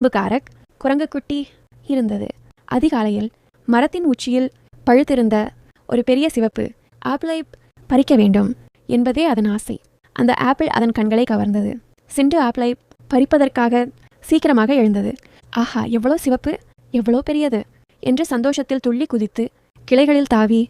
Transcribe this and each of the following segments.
புகாரக் குரங்குக்குட்டி இருந்தது. அதிகாலையில் மரத்தின் உச்சியில் பழுத்திருந்த ஒரு பெரிய சிவப்பு ஆப்பிளை பறிக்க வேண்டும் என்பதே அதன் ஆசை. அந்த ஆப்பிள் அதன் கண்களை கவர்ந்தது. சிண்டு ஆப்பிளை பறிப்பதற்காக சீக்கிரமாக எழுந்தது. ஆஹா, எவ்வளோ சிவப்பு, எவ்வளோ பெரியது என்று சந்தோஷத்தில் துள்ளி குதித்து கிளைகளில் தாவி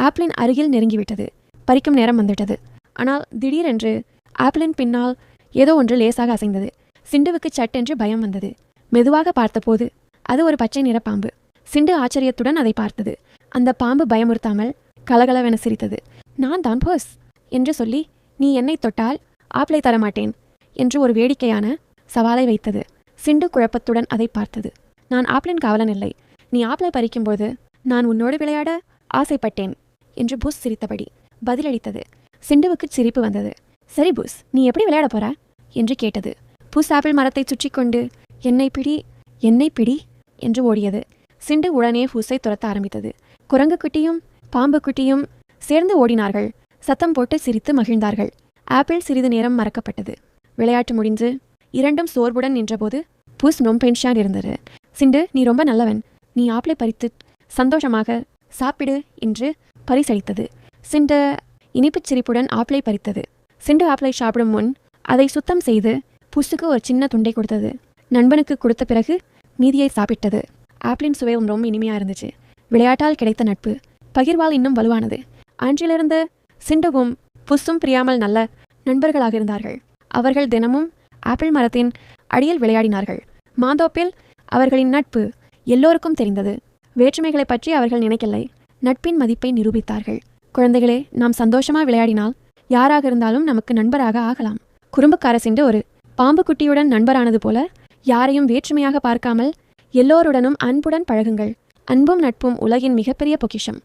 ஆப்பிளின் அருகில் நெருங்கிவிட்டது. பறிக்கும் நேரம் வந்துவிட்டது. ஆனால் திடீரென்று ஆப்பிளின் பின்னால் ஏதோ ஒன்று லேசாக அசைந்தது. சிண்டுவுக்கு சட்டென்று பயம் வந்தது. மெதுவாக பார்த்தபோது அது ஒரு பச்சை நிற பாம்பு. சிண்டு ஆச்சரியத்துடன் அதை பார்த்தது. அந்த பாம்பு பயமுறுத்தாமல் கலகலவென சிரித்தது. நான் தான் போஸ் என்று சொல்லி, நீ என்னை தொட்டால் ஆப்பிளை தரமாட்டேன் என்று ஒரு வேடிக்கையான சவாலை வைத்தது. சிண்டு குழப்பத்துடன் அதை பார்த்தது. நான் ஆப்பிளின் காவலன் இல்லை. நீ ஆப்பிளை பறிக்கும்போது நான் உன்னோடு விளையாட ஆசைப்பட்டேன் என்று புஷ் சிரித்தபடி பதிலளித்தது. சிண்டுவுக்கு சிரிப்பு வந்தது. சரி புஷ், நீ எப்படி விளையாட போற என்று கேட்டது. புஷ் ஆப்பிள் மரத்தை சுற்றி கொண்டு என்னை பிடி, என்னை பிடி என்று ஓடியது. சிண்டு உடனே புஷை துரத்த ஆரம்பித்தது. குரங்கு குட்டியும் பாம்பு குட்டியும் சேர்ந்து ஓடினார்கள். சத்தம் போட்டு சிரித்து மகிழ்ந்தார்கள். ஆப்பிள் சிறிது நேரம் மறக்கப்பட்டது. விளையாட்டு முடிந்து இரண்டும் சோர்வுடன் நின்றபோது புஷ் நொம்பென்ஷான் இருந்தது. சிண்டு, நீ ரொம்ப நல்லவன். நீ ஆப்பிளை பறித்து சந்தோஷமாக சாப்பிடு என்று பரிசளித்தது. சிண்டு இனிப்புச் சிரிப்புடன் ஆப்பிளை பறித்தது. சிண்டு ஆப்பிளை சாப்பிடும் முன் அதை சுத்தம் செய்து புஷ்ஷுக்கு ஒரு சின்ன துண்டை கொடுத்தது. நண்பனுக்கு கொடுத்த பிறகு மீதியை சாப்பிட்டது. ஆப்பிளின் சுவை ரொம்ப இனிமையாக இருந்துச்சு. விளையாட்டால் கிடைத்த நட்பு பகிர்வால் இன்னும் வலுவானது. அன்றிலிருந்து சிண்டுவும் புஷ்ஷும் பிரியாமல் நல்ல நண்பர்களாக இருந்தார்கள். அவர்கள் தினமும் ஆப்பிள் மரத்தின் அடியில் விளையாடினார்கள். மாந்தோப்பில் அவர்களின் நட்பு எல்லோருக்கும் தெரிந்தது. வேற்றுமைகளை பற்றி அவர்கள் நினைக்கலை. நட்பின் மதிப்பை நிரூபித்தார்கள். குழந்தைகளே, நாம் சந்தோஷமா விளையாடினால் யாராக இருந்தாலும் நமக்கு நண்பராக ஆகலாம். குறும்புக்கார சிண்டு ஒரு பாம்பு குட்டியுடன் நண்பரானது போல யாரையும் வேற்றுமையாக பார்க்காமல் எல்லோருடனும் அன்புடன் பழகுங்கள். அன்பும் நட்பும் உலகின் மிகப்பெரிய பொக்கிஷம்.